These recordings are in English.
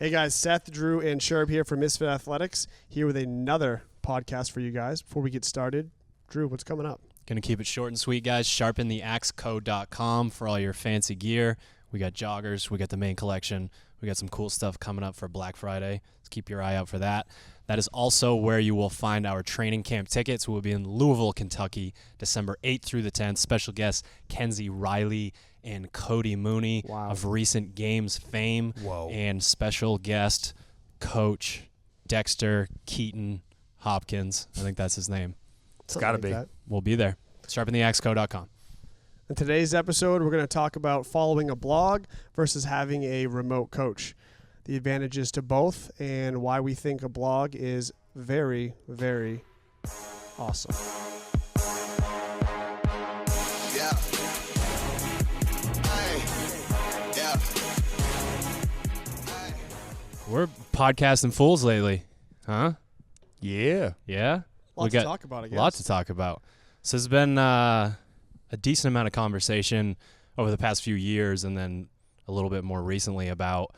Hey guys, Seth, Drew, and Sherb here from Misfit Athletics, here with another podcast for you guys. Before we get started, Drew, what's coming up? Going to keep it short and sweet, guys. SharpenTheAxeCo.com for all your fancy gear. We got joggers. We got the main collection. We got some cool stuff coming up for Black Friday. So keep your eye out for that. That is also where you will find our training camp tickets. We'll be in Louisville, Kentucky, December 8th through the 10th. Special guests Kenzie Riley and Cody Mooney of recent games fame. And special guest coach Dexter Keaton Hopkins. I think that's his name. It's got to be. We'll be there. SharpenTheAxeCo.com. In today's episode, we're going to talk about following a blog versus having a remote coach, the advantages to both, and why we think a blog is very, very awesome. Yeah. Yeah. We're podcasting fools lately, huh? Yeah. Yeah? Lots to talk about, I guess. Lots to talk about. So there's been a decent amount of conversation over the past few years and then a little bit more recently about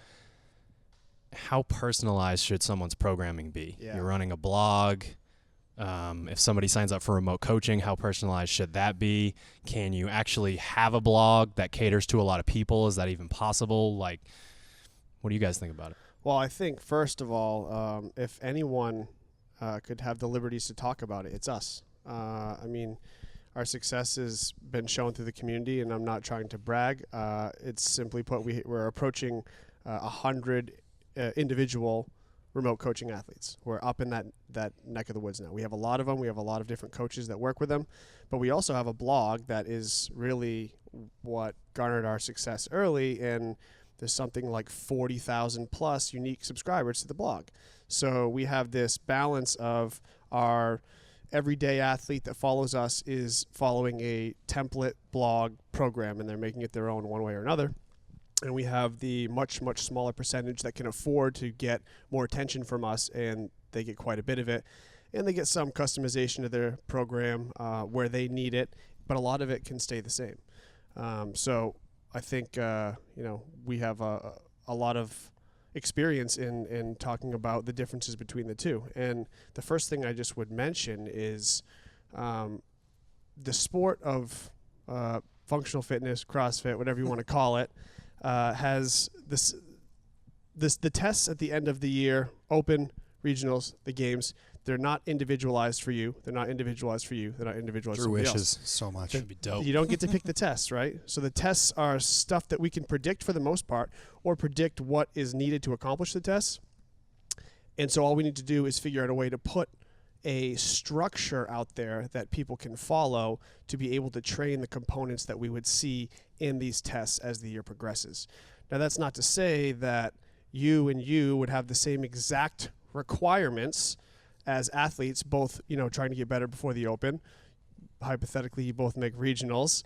how personalized should someone's programming be. Yeah. You're running a blog. If somebody signs up for remote coaching, how personalized should that be? Can you actually have a blog that caters to a lot of people? Is that even possible? Like, what do you guys think about it? Well, I think, first of all, if anyone could have the liberties to talk about it, it's us. I mean, our success has been shown through the community, and I'm not trying to brag. It's simply put, we're approaching 100 individual remote coaching athletes. We're up in that neck of the woods now. We have a lot of them. We have a lot of different coaches that work with them. But we also have a blog that is really what garnered our success early, and there's something like 40,000 plus unique subscribers to the blog. So we have this balance of our everyday athlete that follows us is following a template blog program, and they're making it their own one way or another. And we have the much, much smaller percentage that can afford to get more attention from us, and they get quite a bit of it. And they get some customization of their program where they need it, but a lot of it can stay the same. So I think, we have a lot of experience in talking about the differences between the two. And the first thing I just would mention is the sport of functional fitness, CrossFit, whatever you want to call it, has the tests at the end of the year, open, regionals, the games. They're not individualized for you. They're not individualized for you. They're not individualized for somebody else. So much. Should be dope. You don't get to pick the tests, right? So the tests are stuff that we can predict for the most part, or predict what is needed to accomplish the tests. And so all we need to do is figure out a way to put a structure out there that people can follow to be able to train the components that we would see in these tests as the year progresses. Now, that's not to say that you would have the same exact requirements as athletes, both, trying to get better before the open. Hypothetically, you both make regionals,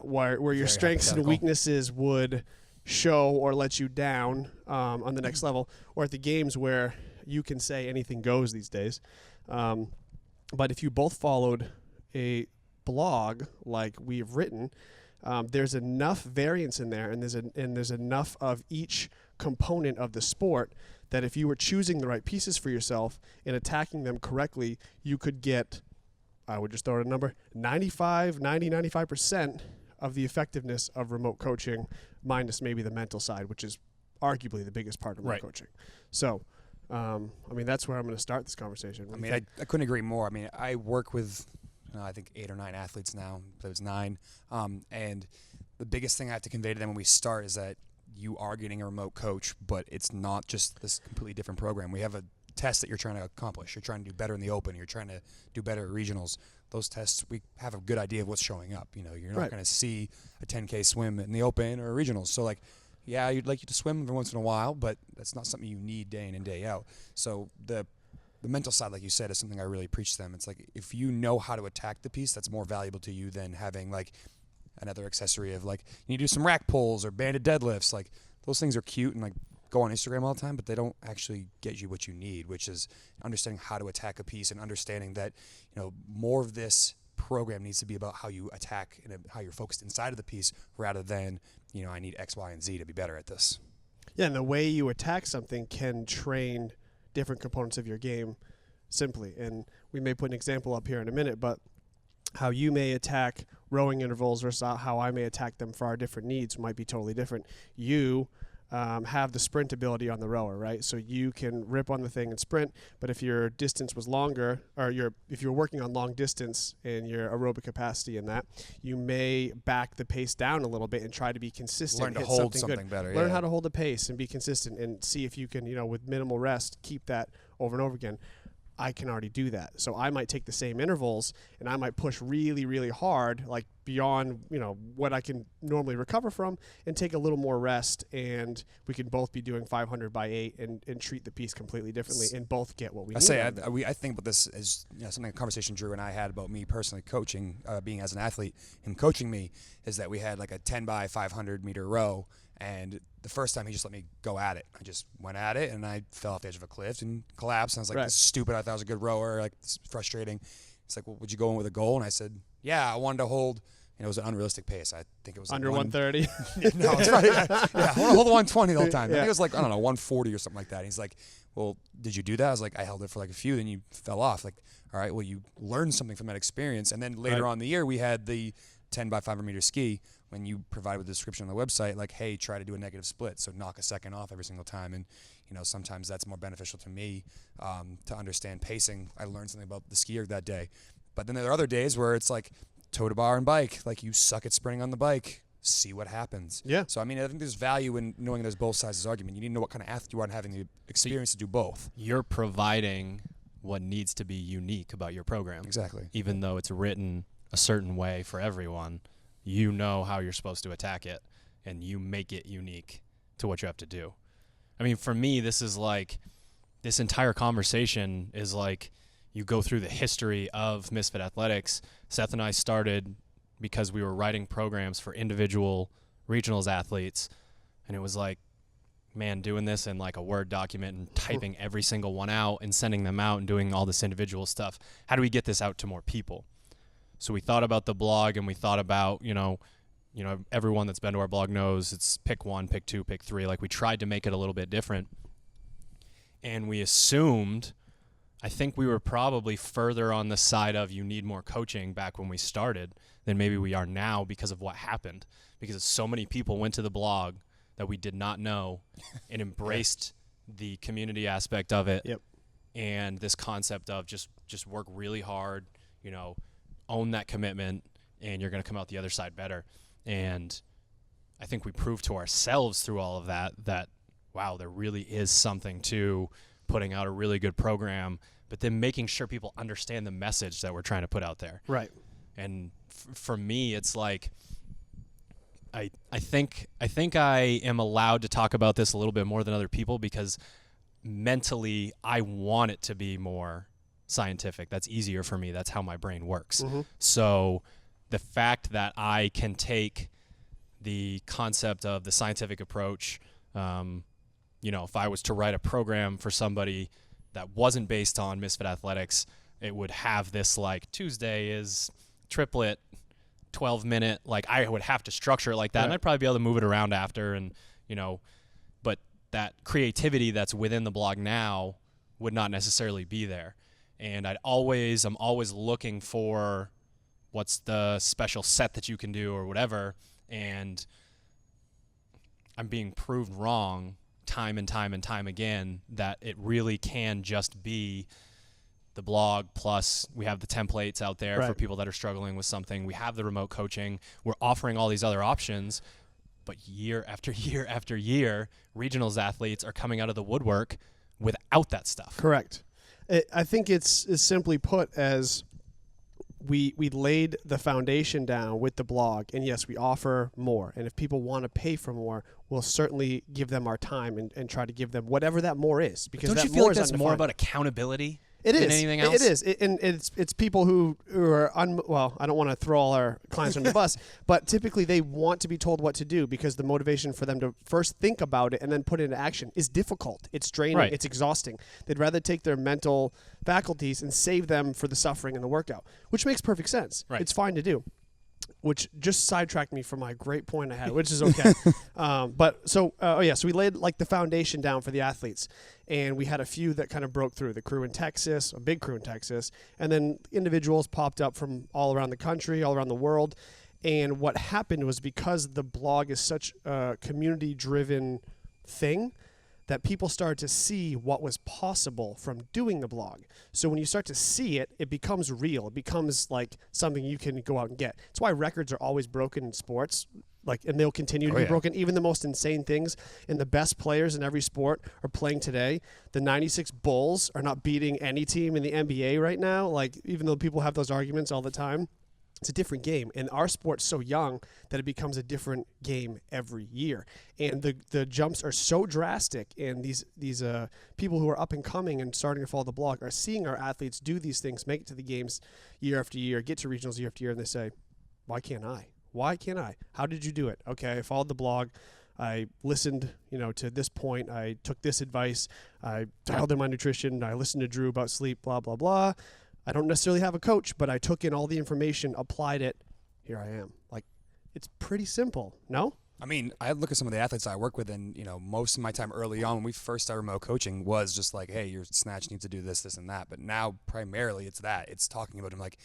where your strengths and weaknesses would show or let you down on the next level, or at the games where you can say anything goes these days. But if you both followed a blog like we've written, there's enough variance in there, and there's enough of each component of the sport that if you were choosing the right pieces for yourself and attacking them correctly, you could get, I would just throw out a number, 95% of the effectiveness of remote coaching, minus maybe the mental side, which is arguably the biggest part of remote coaching. So, that's where I'm going to start this conversation. I couldn't agree more. I work with, I think 8 or 9 athletes now. It was 9. And the biggest thing I have to convey to them when we start is that you are getting a remote coach, but it's not just this completely different program. We have a test that you're trying to accomplish. You're trying to do better in the open. You're trying to do better at regionals. Those tests, we have a good idea of what's showing up. You're not going to see a 10K swim in the open or regionals. So, you'd like you to swim every once in a while, but that's not something you need day in and day out. So the mental side, like you said, is something I really preach to them. It's like, if you know how to attack the piece, that's more valuable to you than having another accessory of you need to do some rack pulls or banded deadlifts. Those things are cute and go on Instagram all the time, but they don't actually get you what you need, which is understanding how to attack a piece and understanding that, more of this program needs to be about how you attack and how you're focused inside of the piece rather than, I need X, Y, and Z to be better at this. Yeah, and the way you attack something can train different components of your game simply. And we may put an example up here in a minute, but how you may attack rowing intervals versus how I may attack them for our different needs might be totally different. You have the sprint ability on the rower, right? So you can rip on the thing and sprint, but if your distance was longer, or if you're working on long distance and your aerobic capacity in that, you may back the pace down a little bit and try to be consistent. Learn to hold something better. Learn how to hold the pace and be consistent and see if you can, with minimal rest, keep that over and over again. I can already do that. So I might take the same intervals and I might push really, really hard, like beyond, what I can normally recover from, and take a little more rest. And we can both be doing 500 by 8 and treat the piece completely differently and both get what we need. I think about this as something, a conversation Drew and I had about me personally coaching, being as an athlete, him coaching me, is that we had like a 10 by 500 meter row. And the first time he just let me go at it. I just went at it and I fell off the edge of a cliff and collapsed. And I was like, This is stupid. I thought I was a good rower. Like, this is frustrating. It's like, well, would you go in with a goal? And I said, yeah, I wanted to hold, it was an unrealistic pace. I think it was under like 130. No, it's probably, yeah, I want to hold the 120 the whole time. Yeah. I think it was like, I don't know, 140 or something like that. And he's like, well, did you do that? I was like, I held it for like a few, then you fell off. Like, all right, well, you learned something from that experience. And then later on in the year, we had the 10 by 500 meter ski, when you provide with the description on the website, like, hey, try to do a negative split, so knock a second off every single time. And sometimes that's more beneficial to me to understand pacing. I learned something about the skier that day. But then there are other days where it's like toe to bar and bike, like you suck at sprinting on the bike, see what happens. Yeah. So I think there's value in knowing there's both sides of this argument. You need to know what kind of athlete you are and having the experience to do both. You're providing what needs to be unique about your program. Exactly. Even though it's written a certain way for everyone, you know how you're supposed to attack it, and you make it unique to what you have to do. I mean, for me, this entire conversation is like you go through the history of Misfit Athletics. Seth and I started because we were writing programs for individual regionals athletes, and it was like, man, doing this in like a Word document and typing every single one out and sending them out and doing all this individual stuff. How do we get this out to more people? So we thought about the blog, and we thought about, everyone that's been to our blog knows it's pick 1, pick 2, pick 3. Like, we tried to make it a little bit different. And we assumed, I think we were probably further on the side of you need more coaching back when we started than maybe we are now because of what happened. Because so many people went to the blog that we did not know and embraced the community aspect of it. Yep. And this concept of just work really hard, own that commitment, and you're going to come out the other side better. And I think we proved to ourselves through all of that, wow, there really is something to putting out a really good program, but then making sure people understand the message that we're trying to put out there. Right. And for me, it's like, I think I am allowed to talk about this a little bit more than other people because mentally I want it to be more scientific. That's easier for me. That's how my brain works. Mm-hmm. So the fact that I can take the concept of the scientific approach, if I was to write a program for somebody that wasn't based on Misfit Athletics, it would have this like Tuesday is triplet 12-minute, like I would have to structure it like that. Right. And I'd probably be able to move it around after and, but that creativity that's within the blog now would not necessarily be there. And I'm always looking for what's the special set that you can do or whatever. And I'm being proved wrong time and time and time again that it really can just be the blog plus we have the templates out there for people that are struggling with something. We have the remote coaching. We're offering all these other options. But year after year after year, regionals athletes are coming out of the woodwork without that stuff. Correct. I think it's as simply put as we laid the foundation down with the blog, and yes, we offer more. And if people want to pay for more, we'll certainly give them our time and try to give them whatever that more is. Because don't that you feel more like is that's undefined. more about accountability? It is. Than anything else? It is. And it's people who are, well, I don't want to throw all our clients under the bus, but typically they want to be told what to do because the motivation for them to first think about it and then put it into action is difficult. It's draining. Right. It's exhausting. They'd rather take their mental faculties and save them for the suffering and the workout, which makes perfect sense. Right. It's fine to do. which just sidetracked me from my great point I had, which is okay. So we laid like the foundation down for the athletes, and we had a few that kind of broke through. The crew in Texas, a big crew in Texas, and then individuals popped up from all around the country, all around the world. And what happened was, because the blog is such a community-driven thing, that people started to see what was possible from doing the blog. So when you start to see it, it becomes real. It becomes like something you can go out and get. That's why records are always broken in sports, and they'll continue to be broken. Even the most insane things, and the best players in every sport are playing today. The 96 Bulls are not beating any team in the NBA right now. Like, even though people have those arguments all the time, it's a different game, and our sport's so young that it becomes a different game every year. And the jumps are so drastic, and these people who are up and coming and starting to follow the blog are seeing our athletes do these things, make it to the games year after year, get to regionals year after year, and they say, why can't I? Why can't I? How did you do it? Okay, I followed the blog. I listened, to this point. I took this advice. I dialed in my nutrition. I listened to Drew about sleep, blah, blah, blah. I don't necessarily have a coach, but I took in all the information, applied it. Here I am. Like, it's pretty simple, no? I mean, I look at some of the athletes I work with, and, most of my time early on when we first started remote coaching was just like, hey, your snatch needs to do this, this, and that. But now, primarily, it's that. It's talking about them like,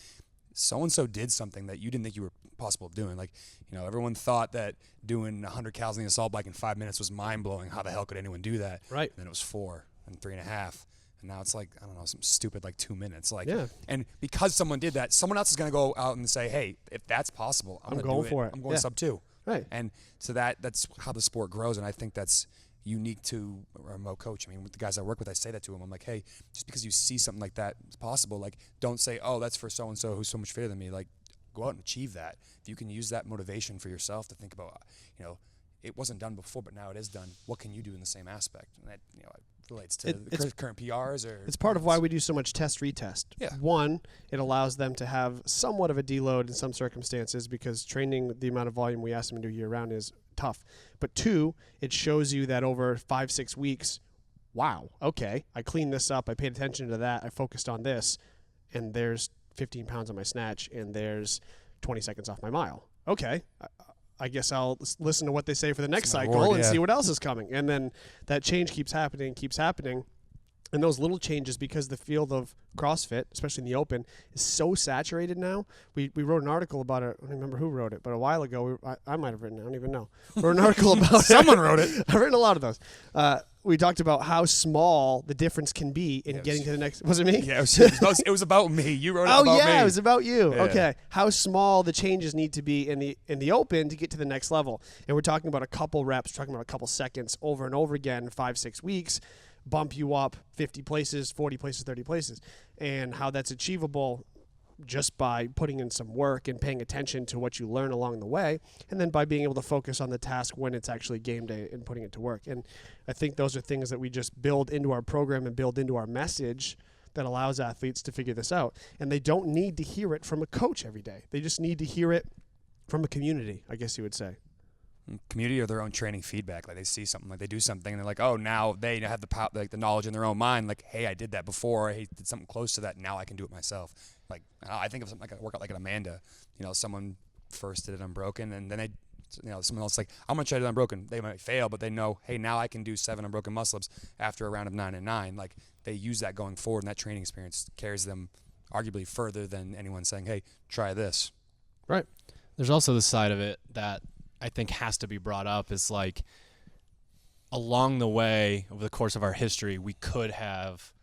so-and-so did something that you didn't think you were possible of doing. Like, everyone thought that doing 100 calories on the assault bike in 5 minutes was mind-blowing. How the hell could anyone do that? Right. And then it was 4 and 3.5. And now it's like, I don't know, some stupid 2 minutes. Yeah. And because someone did that, someone else is going to go out and say, hey, if that's possible, I'm going for it. I'm going sub 2. Right. And so that's how the sport grows. And I think that's unique to a remote coach. I mean, with the guys I work with, I say that to them. I'm like, hey, just because you see something like that is possible, don't say, oh, that's for so-and-so who's so much fitter than me. Go out and achieve that. If you can use that motivation for yourself to think about, it wasn't done before, but now it is done. What can you do in the same aspect? And that, it relates to the current PRs or. It's part of why we do so much test-retest. Yeah. One, it allows them to have somewhat of a deload in some circumstances, because training the amount of volume we ask them to do year-round is tough. But two, it shows you that over 5-6 weeks, wow, okay, I cleaned this up, I paid attention to that, I focused on this, and there's 15 pounds on my snatch, and there's 20 seconds off my mile. Okay, I guess I'll listen to what they say for the next cycle and see what else is coming. And then that change keeps happening. And those little changes, because the field of CrossFit, especially in the open, is so saturated now. We wrote an article about it. I don't remember who wrote it, but a while ago, I might have written it. I don't even know. We wrote an article about Someone wrote it. I've written a lot of those. We talked about how small the difference can be in getting to the next. Was it me? Yeah, it was about me. You wrote it about me. Oh yeah, it was about you. Yeah. Okay, how small the changes need to be in the open to get to the next level. And we're talking about a couple reps, talking about a couple seconds over and over again, 5-6 weeks, bump you up 50 places, 40 places, 30 places, and how that's achievable just by putting in some work and paying attention to what you learn along the way, and then by being able to focus on the task when it's actually game day and putting it to work. And I think those are things that we just build into our program and build into our message that allows athletes to figure this out. And they don't need to hear it from a coach every day. They just need to hear it from a community, I guess you would say. Community or their own training feedback. They see something, they do something, and they're like, oh, now they have the the knowledge in their own mind. Like, hey, I did that before. I did something close to that. Now I can do it myself. I think of something like a workout like an Amanda. Someone first did it unbroken, and then someone else I'm gonna try it unbroken. They might fail, but they know, hey, now I can do 7 unbroken muscle ups after a round of 9 and 9. They use that going forward, and that training experience carries them arguably further than anyone saying, hey, try this. Right. There's also the side of it that I think has to be brought up is along the way, over the course of our history, we could have,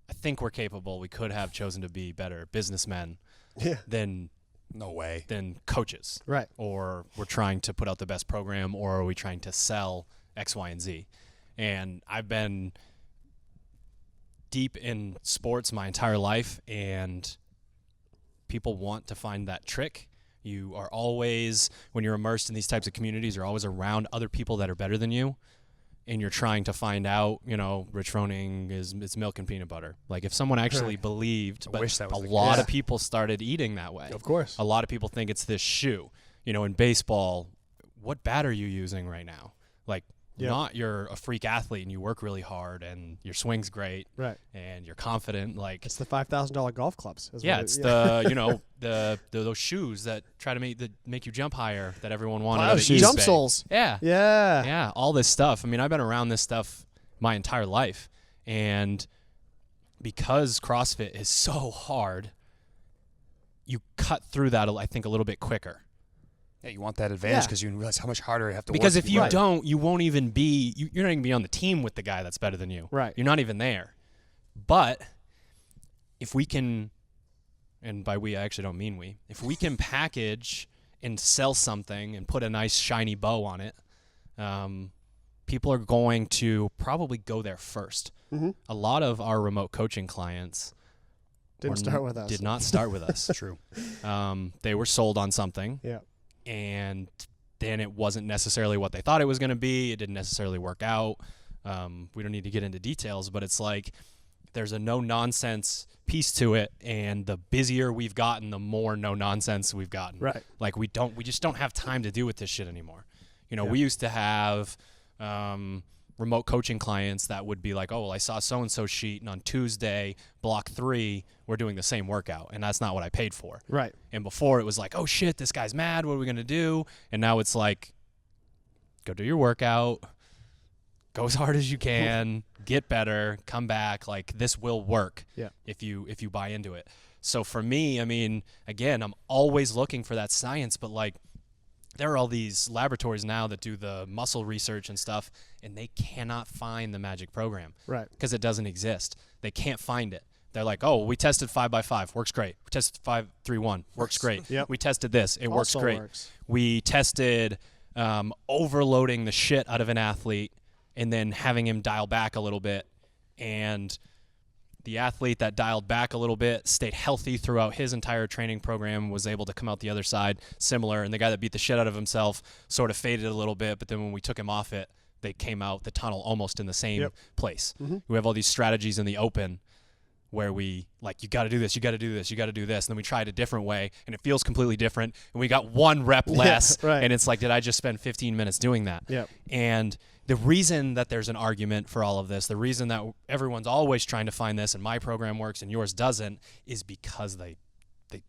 I think we're capable, we could have chosen to be better businessmen than coaches. Right. Or we're trying to put out the best program, or are we trying to sell X, Y, and Z? And I've been deep in sports my entire life, and people want to find that trick. You are always, when you're immersed in these types of communities, you're always around other people that are better than you, and you're trying to find out, rich Froning it's milk and peanut butter. If someone actually believed, but a lot of people started eating that way. Of course. A lot of people think it's this shoe. In baseball, what bat are you using right now? Yep. not you're a freak athlete and you work really hard and your swing's great Right. and you're confident. Like, It's the $5,000 golf clubs. is yeah, what it's yeah. the, you know, the those shoes that try to make you jump higher that everyone wanted. Wow, out of jump eBay. soles. Yeah. Yeah. Yeah, all this stuff. I mean, I've been around this stuff my entire life. And because CrossFit is so hard, you cut through that, I think, a little bit quicker. Yeah, you want that advantage Yeah. because you realize how much harder you have to work. Because if you Right. don't, you won't even be, you're not even be on the team with the guy that's better than you. Right. You're not even there. But if we can, and by we, I actually don't mean we, if we can package and sell something and put a nice shiny bow on it, people are going to probably go there first. Mm-hmm. A lot of our remote coaching clients Didn't start with us. did not start with us. True. They were sold on something. Yeah. And then it wasn't necessarily what they thought it was going to be. It didn't necessarily work out. We don't need to get into details, but it's like there's a no-nonsense piece to it, and the busier we've gotten, the more no-nonsense we've gotten. Right. Like we just don't have time to do with this shit anymore. You know, Yeah. we used to have remote coaching clients that would be like, oh, well, I saw so-and-so sheet, and on Tuesday, block 3, we're doing the same workout, and that's not what I paid for. Right. And before it was like, oh, shit, this guy's mad. What are we going to do? And now it's like, go do your workout, go as hard as you can, get better, come back. Like, this will work Yeah. if you buy into it. So for me, I mean, again, I'm always looking for that science, but like, there are all these laboratories now that do the muscle research and stuff, and they cannot find the magic program Right. because it doesn't exist. They can't find it. They're like, oh, we tested 5x5, works great. We tested 5-3-1, works great. Yep. We tested this, it works Also great. works. We tested overloading the shit out of an athlete and then having him dial back a little bit, and the athlete that dialed back a little bit stayed healthy throughout his entire training program, was able to come out the other side similar, and the guy that beat the shit out of himself sort of faded a little bit, but then when we took him off it, they came out the tunnel almost in the same Yep. place. Mhm. We have all these strategies in the open where we like, you got to do this, you got to do this, you got to do this, and then we try it a different way, and it feels completely different, and we got one rep less, right. and it's like, did I just spend 15 minutes doing that? Yep. And the reason that there's an argument for all of this, the reason that everyone's always trying to find this, and my program works and yours doesn't, is because they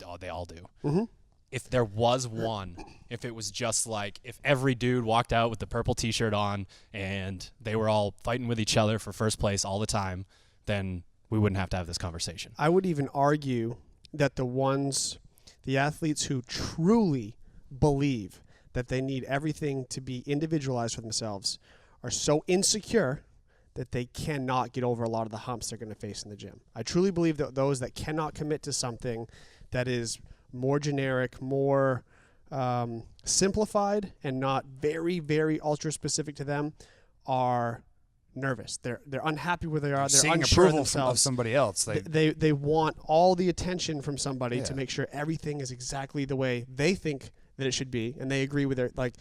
all do. Mm-hmm. If there was one, if it was just like, if every dude walked out with the purple t-shirt on and they were all fighting with each other for first place all the time, then we wouldn't have to have this conversation. I would even argue that the athletes who truly believe that they need everything to be individualized for themselves are so insecure that they cannot get over a lot of the humps they're going to face in the gym. I truly believe that those that cannot commit to something that is more generic, more simplified, and not very, very ultra specific to them are nervous. They're unhappy where they are. They're Seeking unsure of approval of themselves. somebody else. They want all the attention from somebody to Yeah. make sure everything is exactly the way they think that it should be, and they agree with their, like,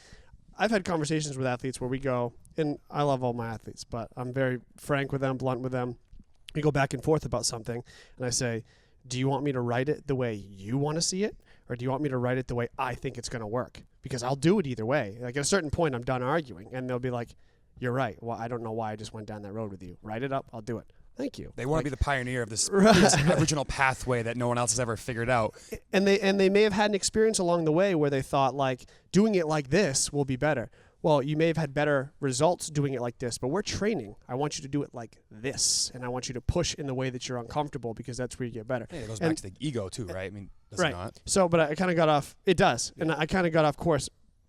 I've had conversations with athletes where we go, and I love all my athletes, but I'm very frank with them, blunt with them. We go back and forth about something, and I say, do you want me to write it the way you want to see it, or do you want me to write it the way I think it's going to work? Because I'll do it either way. Like, at a certain point, I'm done arguing, and they'll be like, you're right. Well, I don't know why I just went down that road with you. Write it up. I'll do it. Thank you. They want to be the pioneer of this, Right. this original pathway that no one else has ever figured out. And they may have had an experience along the way where they thought, like, doing it like this will be better. Well, you may have had better results doing it like this, but we're training. I want you to do it like this, and I want you to push in the way that you're uncomfortable, because that's where you get better. Yeah, it goes And- back to the ego too, right? I mean, does right. it not? So, but I kind of got off. It does, and I kind of got off course.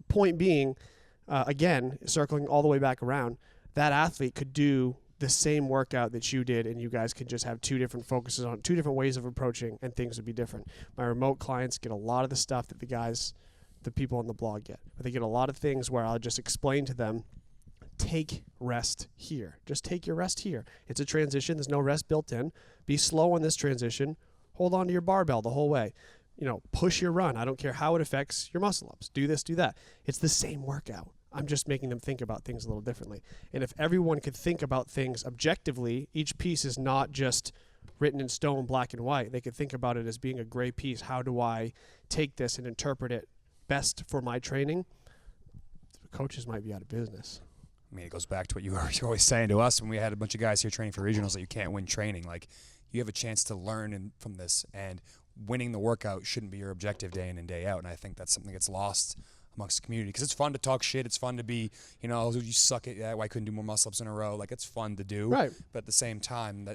Point being, again, circling all the way back around, that athlete could do the same workout that you did, and you guys could just have two different focuses on, two different ways of approaching, and things would be different. My remote clients get a lot of the stuff that the people on the blog get, but they get a lot of things where I'll just explain to them, take rest here. Just take your rest here. It's a transition. There's no rest built in. Be slow on this transition. Hold on to your barbell the whole way. Push your run. I don't care how it affects your muscle ups. Do this, do that. It's the same workout. I'm just making them think about things a little differently. And if everyone could think about things objectively, each piece is not just written in stone, black and white. They could think about it as being a gray piece. How do I take this and interpret it best for my training? Coaches might be out of business. I mean, it goes back to what you were always saying to us when we had a bunch of guys here training for regionals that you can't win training. Like, you have a chance to learn from this, and winning the workout shouldn't be your objective day in and day out. And I think that's something that gets lost amongst the community, because it's fun to talk shit. It's fun to be, you know, you suck at that. Why couldn't do more muscle ups in a row? Like, it's fun to do. Right. But at the same time,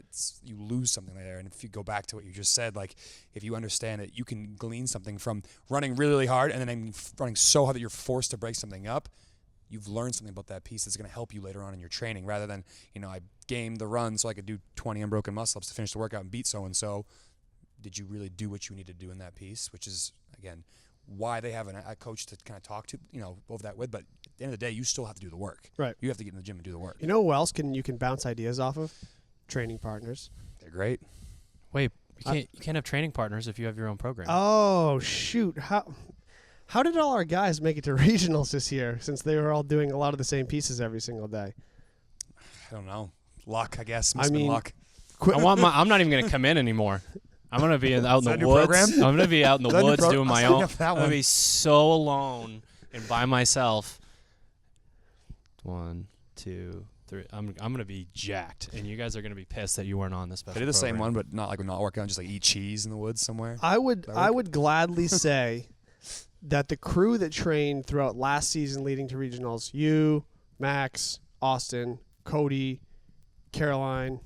you lose something there. And if you go back to what you just said, like, if you understand that you can glean something from running really, really hard and then running so hard that you're forced to break something up, you've learned something about that piece that's going to help you later on in your training, rather than, you know, I gamed the run so I could do 20 unbroken muscle ups to finish the workout and beat so and so. Did you really do what you need to do in that piece? Which is, again, why they have a coach to kind of talk to, you know, over that with. But at the end of the day, you still have to do the work. Right. You have to get in the gym and do the work. You know who else you can bounce ideas off of? Training partners. They're great. Wait, you can't have training partners if you have your own program. Oh, shoot. How did all our guys make it to regionals this year, since they were all doing a lot of the same pieces every single day? I don't know. Luck, I guess. I mean, luck. I'm not even going to come in anymore. I'm going to be out in the woods. Program? I'm going to be out in the woods doing my own. I'm going to be so alone and by myself. 1, 2, 3. I'm going to be jacked, and you guys are going to be pissed that you weren't on this special They did the program. same one, but not working out, just like eat cheese in the woods somewhere. I would gladly say that the crew that trained throughout last season leading to regionals, you, Max, Austin, Cody, Caroline,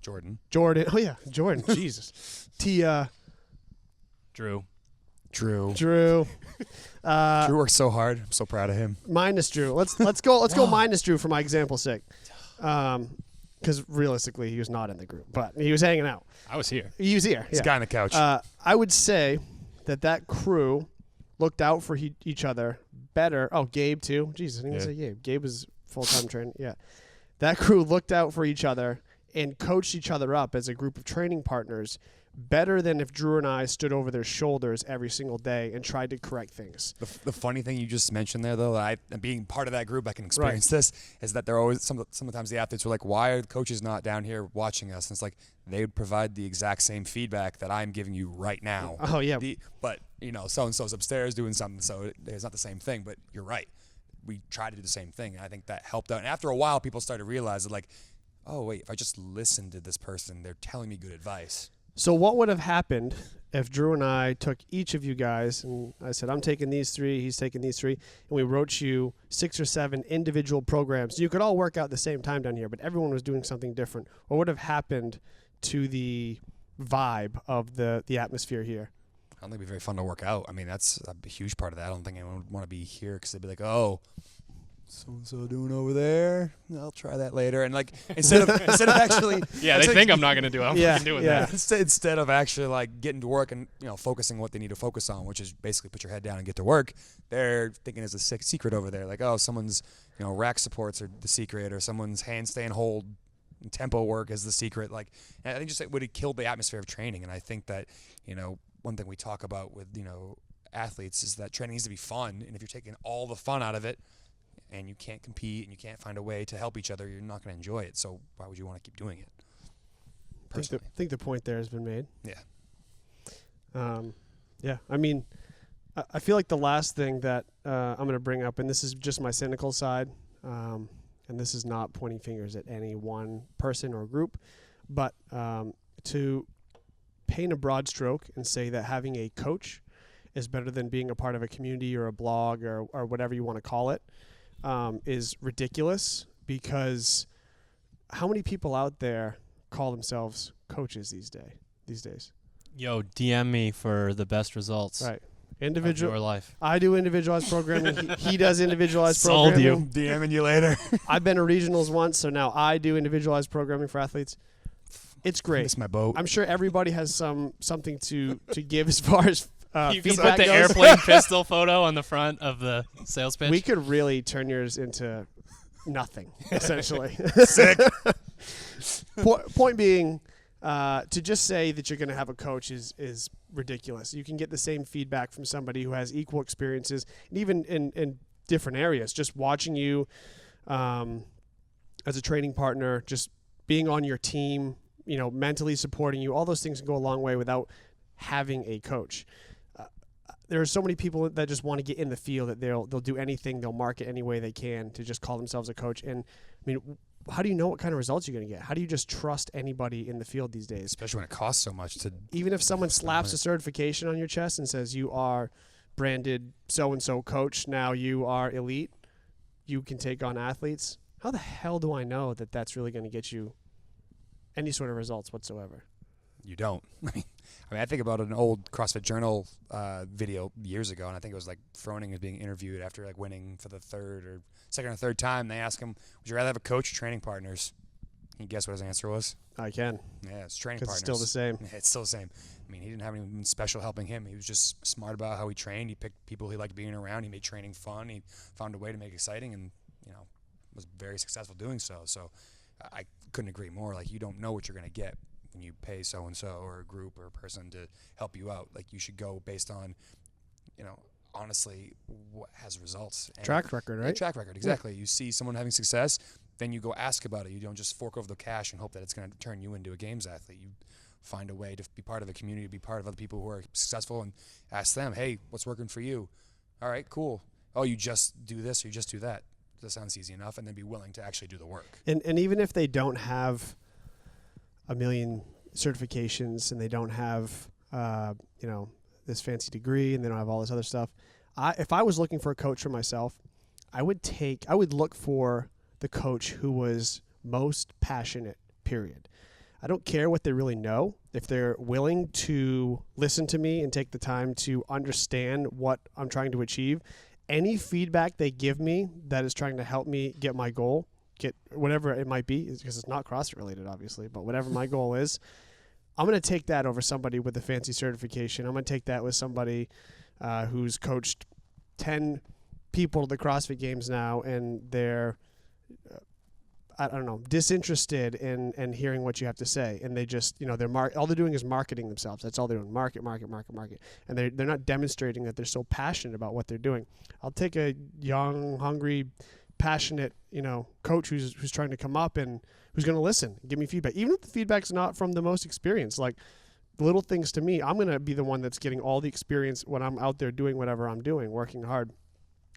Jordan. Oh yeah, Jordan. Jesus. Tia. Drew. Drew. Drew works so hard. I'm so proud of him. Minus Drew. Let's go minus Drew for my example's sake. Because realistically, he was not in the group, but he was hanging out. I was here. He was here. He's a guy on the couch. I would say that crew looked out for each other better. Oh, Gabe too. Jesus, I didn't even say Gabe. Gabe was full-time training. Yeah. That crew looked out for each other and coached each other up as a group of training partners better than if Drew and I stood over their shoulders every single day and tried to correct things. The funny thing you just mentioned there, though, and being part of that group, I can experience this, is that they're always sometimes the athletes are like, why are the coaches not down here watching us? And it's like, they would provide the exact same feedback that I'm giving you right now. Oh, yeah. But, you know, so-and-so's upstairs doing something, so it's not the same thing, but you're right. We try to do the same thing, and I think that helped out. And after a while, people started to realize that, like, oh, wait, if I just listened to this person, they're telling me good advice. So what would have happened if Drew and I took each of you guys, and I said, I'm taking these 3, he's taking these 3, and we wrote you 6 or 7 individual programs. You could all work out at the same time down here, but everyone was doing something different. What would have happened to the vibe of the atmosphere here? I don't think it'd be very fun to work out. I mean, that's a huge part of that. I don't think anyone would want to be here because they'd be like, oh, so-and-so doing over there. I'll try that later. And, like, instead of actually... Yeah, they think I'm not going to do it. I'm fucking doing that. Instead of actually, like, getting to work and, you know, focusing what they need to focus on, which is basically put your head down and get to work, they're thinking there's a secret over there. Like, oh, someone's, you know, rack supports are the secret, or someone's handstand hold and tempo work is the secret. Like, and I think just it would have killed the atmosphere of training. And I think that, you know, one thing we talk about with, you know, athletes is that training needs to be fun. And if you're taking all the fun out of it, and you can't compete and you can't find a way to help each other, you're not going to enjoy it. So why would you want to keep doing it? Personally. I think the point there has been made. Yeah. Yeah. I mean, I feel like the last thing that I'm going to bring up, and this is just my cynical side, and this is not pointing fingers at any one person or group, but to paint a broad stroke and say that having a coach is better than being a part of a community or a blog or whatever you want to call it, is ridiculous, because how many people out there call themselves coaches these days? Yo, DM me for the best results. Right. Of your life. I do individualized programming. he does individualized Sold programming. you. DMing you later. I've been to regionals once, so now I do individualized programming for athletes. It's great. Miss my boat. I'm sure everybody has something to give as far as You can feedback put the goes. airplane pistol photo on the front of the sales pitch. We could really turn yours into nothing, essentially. Sick. Point being, to just say that you're going to have a coach is ridiculous. You can get the same feedback from somebody who has equal experiences, and even in different areas. Just watching you as a training partner, just being on your team, you know, mentally supporting you, all those things can go a long way without having a coach. there are so many people that just want to get in the field that they'll do anything, they'll market any way they can to just call themselves a coach. And I mean, how do you know what kind of results you're going to get? How do you just trust anybody in the field these days? Especially when it costs so much to. Even if someone slaps a certification on your chest and says you are branded so-and-so coach, now you are elite, you can take on athletes. How the hell do I know that that's really going to get you any sort of results whatsoever? You don't. I think about an old CrossFit Journal video years ago, and I think it was like Froning was being interviewed after like winning for the second or third time. They asked him, "Would you rather have a coach or training partners?" Can you guess what his answer was? I can. Yeah, it's training 'Cause partners. it's still the same. Yeah, it's still the same. I mean, he didn't have anyone special helping him. He was just smart about how he trained. He picked people he liked being around. He made training fun. He found a way to make it exciting, and was very successful doing so. So I couldn't agree more. Like, you don't know what you're going to get when you pay so-and-so or a group or a person to help you out. Like, you should go based on, honestly, what has results. And Track record, right? Track record, exactly. Yeah. You see someone having success, then you go ask about it. You don't just fork over the cash and hope that it's going to turn you into a games athlete. You find a way to be part of a community, be part of other people who are successful, and ask them, hey, what's working for you? All right, cool. Oh, you just do this or you just do that. That sounds easy enough, and then be willing to actually do the work. And even if they don't have a million certifications and they don't have this fancy degree and they don't have all this other stuff, if I was looking for a coach for myself, I would look for the coach who was most passionate, period. I don't care what they really know. If they're willing to listen to me and take the time to understand what I'm trying to achieve, any feedback they give me that is trying to help me get my goal, get whatever it might be, because it's not CrossFit related, obviously, but whatever my goal is, I'm going to take that over somebody with a fancy certification. I'm going to take that with somebody who's coached 10 people to the CrossFit Games now, and they're, disinterested in hearing what you have to say. And they just, all they're doing is marketing themselves. That's all they're doing. Market. And they're not demonstrating that they're so passionate about what they're doing. I'll take a young, hungry, passionate, coach who's trying to come up and who's going to listen, give me feedback. Even if the feedback's not from the most experienced, like little things to me, I'm going to be the one that's getting all the experience when I'm out there doing whatever I'm doing, working hard.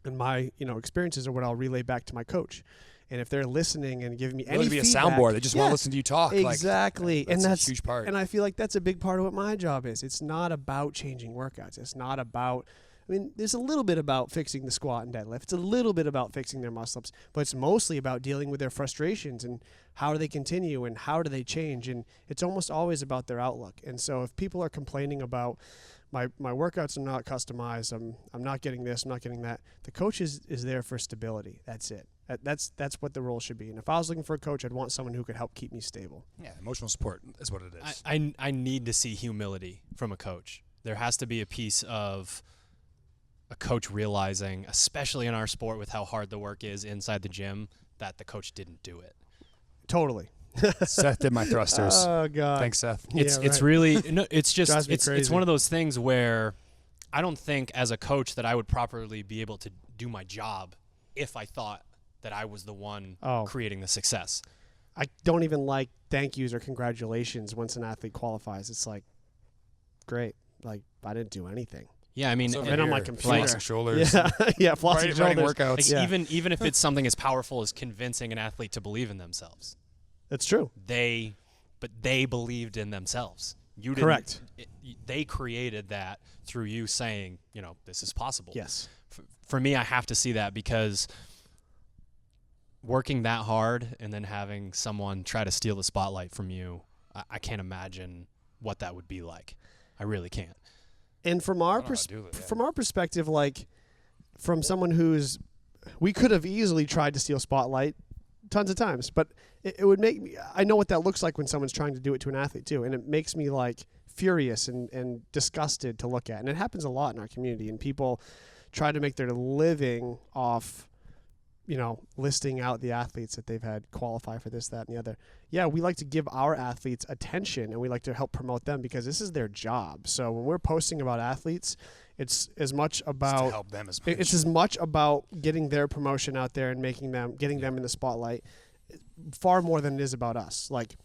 And my, experiences are what I'll relay back to my coach. And if they're listening and giving me any be feedback, a soundboard, they just want to listen to you talk. Exactly. That's a huge part. And I feel like that's a big part of what my job is. It's not about changing workouts. It's not about, there's a little bit about fixing the squat and deadlift. It's a little bit about fixing their muscle-ups, but it's mostly about dealing with their frustrations and how do they continue and how do they change. And it's almost always about their outlook. And so if people are complaining about my workouts are not customized, I'm not getting this, I'm not getting that, the coach is there for stability. That's it. That's what the role should be. And if I was looking for a coach, I'd want someone who could help keep me stable. Yeah, emotional support is what it is. I need to see humility from a coach. There has to be a piece of a coach realizing, especially in our sport with how hard the work is inside the gym, that the coach didn't do it. Totally. Seth did my thrusters. Oh God! Thanks, Seth. It's really it's just it's one of those things where I don't think as a coach that I would properly be able to do my job if I thought that I was the one creating the success. I don't even like thank yous or congratulations once an athlete qualifies. It's like, great, like I didn't do anything. Yeah, I mean, so and on my computer, flossing shoulders, flossing shoulders, workouts. Like even if it's something as powerful as convincing an athlete to believe in themselves. That's true. But they believed in themselves. You didn't. Correct. They created that through you saying, this is possible. Yes. For me, I have to see that because working that hard and then having someone try to steal the spotlight from you, I can't imagine what that would be like. I really can't. And from our perspective, like from someone we could have easily tried to steal spotlight tons of times, but it would make me, I know what that looks like when someone's trying to do it to an athlete too. And it makes me like furious and disgusted to look at. And it happens a lot in our community, and people try to make their living off, listing out the athletes that they've had qualify for this, that, and the other. Yeah, we like to give our athletes attention and we like to help promote them because this is their job. So when we're posting about athletes, it's as much about to help them as much. It's as much about getting their promotion out there and getting them in the spotlight, far more than it is about us. Like,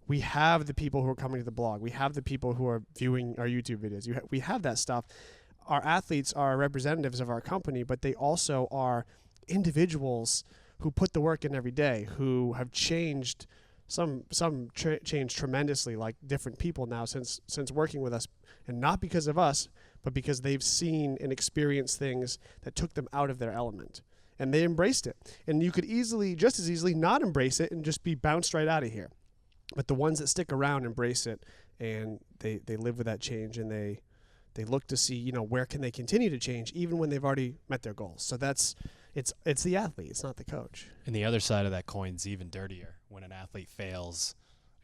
we have the people who are coming to the blog. We have the people who are viewing our YouTube videos. We have that stuff. our athletes are representatives of our company, but they also are individuals who put the work in every day, who have changed. Some changed tremendously, like different people now since working with us, and not because of us, but because they've seen and experienced things that took them out of their element, and they embraced it. And you could just as easily not embrace it and just be bounced right out of here. But the ones that stick around embrace it, and they live with that change, and they look to see, where can they continue to change even when they've already met their goals. So it's the athlete, it's not the coach. And the other side of that coin's even dirtier when an athlete fails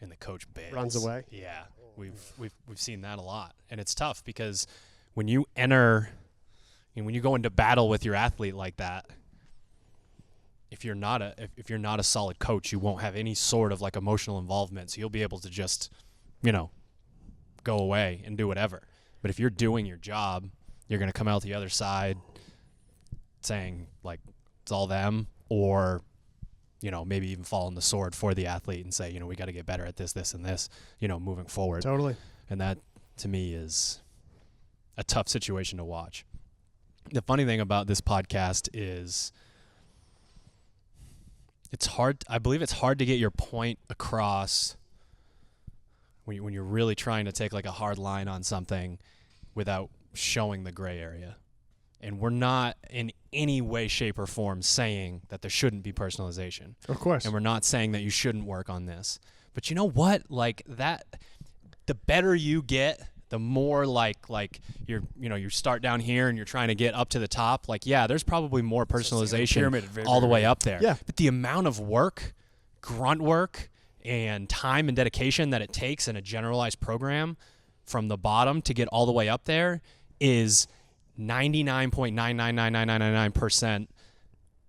and the coach bails. Runs away. Yeah, we've seen that a lot, and it's tough because when you enter, when you go into battle with your athlete like that, if you're not a solid coach, you won't have any sort of like emotional involvement, so you'll be able to just, go away and do whatever. But if you're doing your job, you're going to come out the other side saying like it's all them, or maybe even fall on the sword for the athlete and say, we got to get better at this, and this, moving forward. Totally. And that to me is a tough situation to watch. The funny thing about this podcast is I believe it's hard to get your point across when you're really trying to take like a hard line on something without showing the gray area. And we're not in any way, shape, or form saying that there shouldn't be personalization. Of course. And we're not saying that you shouldn't work on this. But you know what? Like that, the better you get, the more like you're, you start down here and you're trying to get up to the top. Like, yeah, there's probably more personalization all the way up there. Yeah. But the amount of work, grunt work, and time and dedication that it takes in a generalized program from the bottom to get all the way up there is 99.9999999%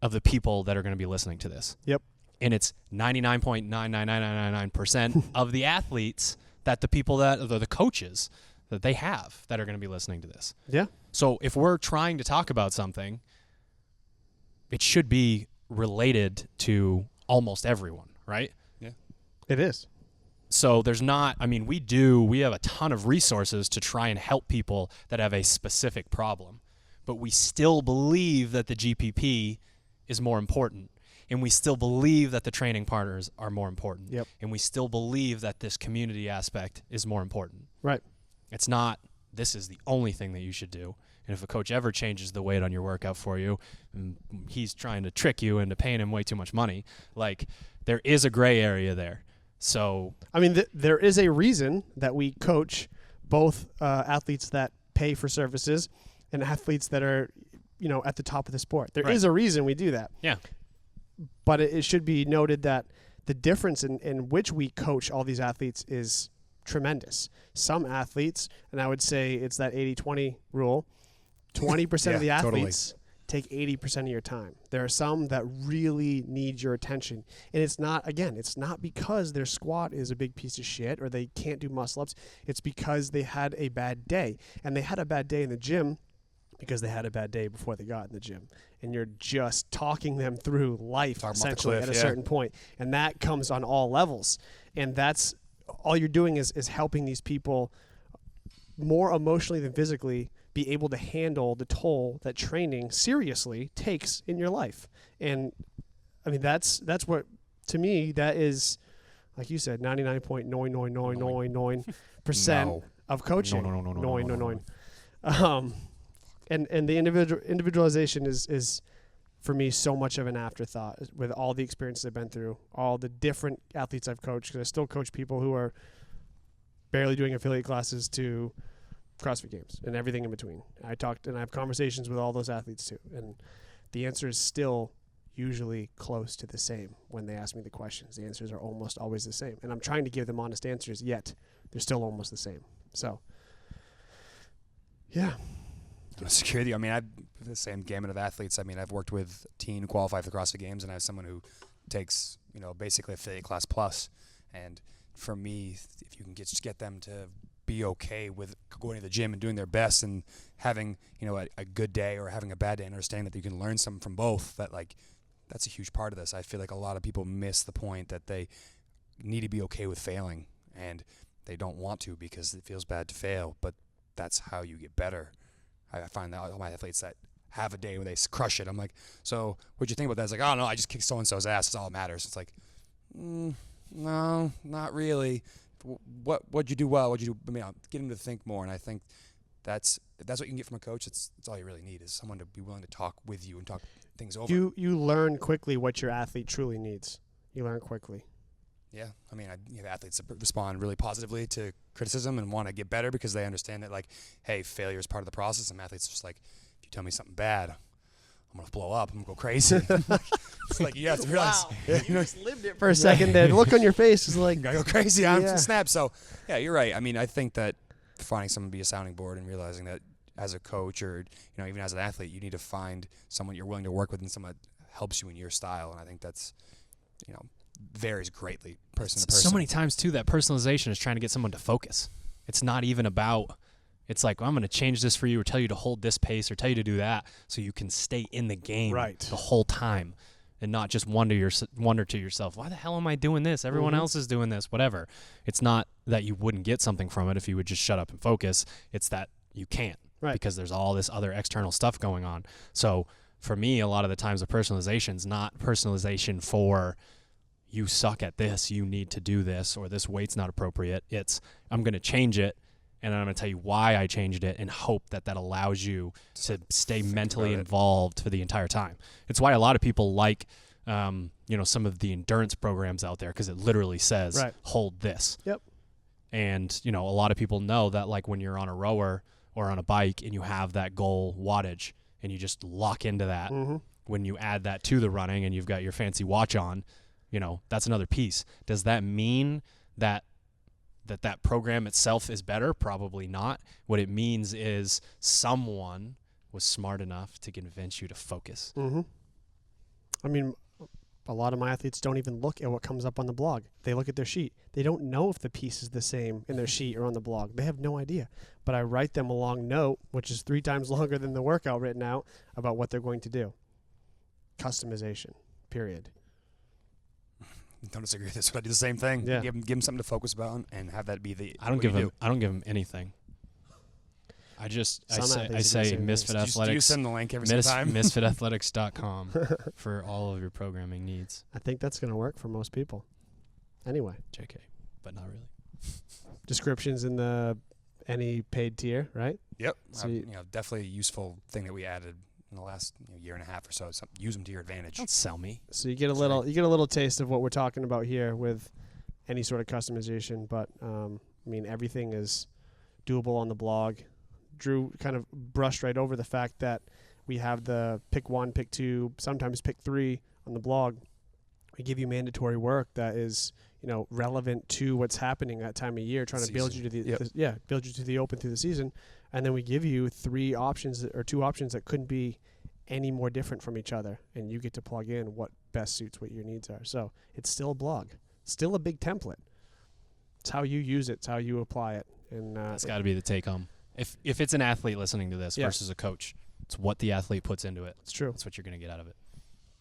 of the people that are going to be listening to this. Yep. And it's 99.99999% of the athletes that the people that are the coaches that they have that are going to be listening to this. Yeah. So if we're trying to talk about something, it should be related to almost everyone, right? Yeah. It is. So we have a ton of resources to try and help people that have a specific problem, but we still believe that the GPP is more important, and we still believe that the training partners are more important. Yep. And we still believe that this community aspect is more important. Right. It's not, this is the only thing that you should do. And if a coach ever changes the weight on your workout for you, and he's trying to trick you into paying him way too much money, like there is a gray area there. So, there is a reason that we coach both athletes that pay for services and athletes that are, at the top of the sport. There is a reason we do that. Yeah. But it should be noted that the difference in which we coach all these athletes is tremendous. Some athletes, and I would say it's that 80-20 rule, 20% of the athletes take 80% of your time. There are some that really need your attention. And it's not because their squat is a big piece of shit or they can't do muscle ups. It's because they had a bad day. And they had a bad day in the gym because they had a bad day before they got in the gym. And you're just talking them through life essentially at a certain point. And that comes on all levels. And that's all you're doing is helping these people more emotionally than physically be able to handle the toll that training seriously takes in your life. And that's what, to me, that is, like you said, 99.99999% of coaching. And the individualization is for me so much of an afterthought with all the experiences I've been through, all the different athletes I've coached, because I still coach people who are barely doing affiliate classes to CrossFit Games and everything in between. I have conversations with all those athletes too, and the answer is still usually close to the same when they ask me the questions. The answers are almost always the same, and I'm trying to give them honest answers, yet they're still almost the same. So, yeah. Security. I've the same gamut of athletes. I've worked with a teen who qualified for the CrossFit Games, and I have someone who takes, basically affiliate class plus. And for me, if you can get them to be okay with going to the gym and doing their best and having, a good day or having a bad day and understanding that you can learn something from both, that's a huge part of this. I feel like a lot of people miss the point that they need to be okay with failing, and they don't want to because it feels bad to fail, but that's how you get better. I find that all my athletes that have a day where they crush it, I'm like, so what'd you think about that? It's like, oh no, I just kicked so-and-so's ass. It's all that matters. It's like, no, not really. What'd you do well? What'd you do? I mean, I'll get them to think more, and I think if that's what you can get from a coach, it's all you really need is someone to be willing to talk with you and talk things over. You learn quickly what your athlete truly needs. You learn quickly. Yeah, I mean, you have athletes that respond really positively to criticism and want to get better because they understand that, like, hey, failure is part of the process. And athletes are just like, if you tell me something bad, I'm gonna blow up. I'm gonna go crazy. It's like you have to realize. Wow. You just lived it for a second there. The look on your face is like, I go crazy. I'm snap. So yeah, you're right. I mean, I think that finding someone to be a sounding board and realizing that as a coach or even as an athlete, you need to find someone you're willing to work with and someone that helps you in your style. And I think that's varies greatly person to person. So many times too that personalization is trying to get someone to focus. It's not even about. It's like, well, I'm going to change this for you or tell you to hold this pace or tell you to do that so you can stay in the game the whole time and not just wonder to yourself, why the hell am I doing this? Everyone else is doing this, whatever. It's not that you wouldn't get something from it if you would just shut up and focus. It's that you can't because there's all this other external stuff going on. So for me, a lot of the times the personalization is not personalization for you suck at this, you need to do this, or this weight's not appropriate. It's I'm going to change it. And I'm going to tell you why I changed it and hope that allows you to stay mentally involved for the entire time. It's why a lot of people like, some of the endurance programs out there because it literally says, hold this. Yep. And, a lot of people know that like when you're on a rower or on a bike and you have that goal wattage and you just lock into that, when you add that to the running and you've got your fancy watch on, that's another piece. Does that mean that program itself is better? Probably not. What it means is someone was smart enough to convince you to focus. I mean, a lot of my athletes don't even look at what comes up on the blog. They look at their sheet. They don't know if the piece is the same in their sheet or on the blog. They have no idea. But I write them a long note, which is 3 times longer than the workout written out, about what they're going to do. Customization, period. Don't disagree with this, but I do the same thing. Yeah. Give them something to focus about and have that be the. I don't give them anything. I say Misfit Athletics. Do you send the link every single time? MisfitAthletics.com for all of your programming needs. I think that's going to work for most people. Anyway. JK, but not really. Descriptions in any paid tier, right? Yep. So definitely a useful thing that we added in the last year and a half or so. Use them to your advantage. Don't sell me. So you get a little taste of what we're talking about here with any sort of customization. But everything is doable on the blog. Drew kind of brushed right over the fact that we have the pick 1, pick 2, sometimes pick 3 on the blog. We give you mandatory work that is relevant to what's happening that time of year, trying to build you to the open through the season. And then we give you 3 options or 2 options that couldn't be any more different from each other. And you get to plug in what best suits what your needs are. So it's still a blog, still a big template. It's how you use it. It's how you apply it. And that's got to be the take home. If it's an athlete listening to this versus a coach, it's what the athlete puts into it. It's true. That's what you're going to get out of it.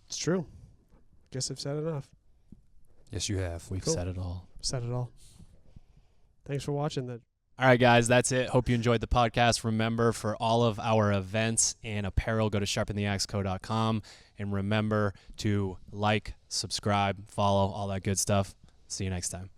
It's true. Guess I've said enough. Yes, you have. We've said it all. Said it all. Thanks for watching. All right, guys, that's it. Hope you enjoyed the podcast. Remember, for all of our events and apparel, go to sharpentheaxeco.com. And remember to like, subscribe, follow, all that good stuff. See you next time.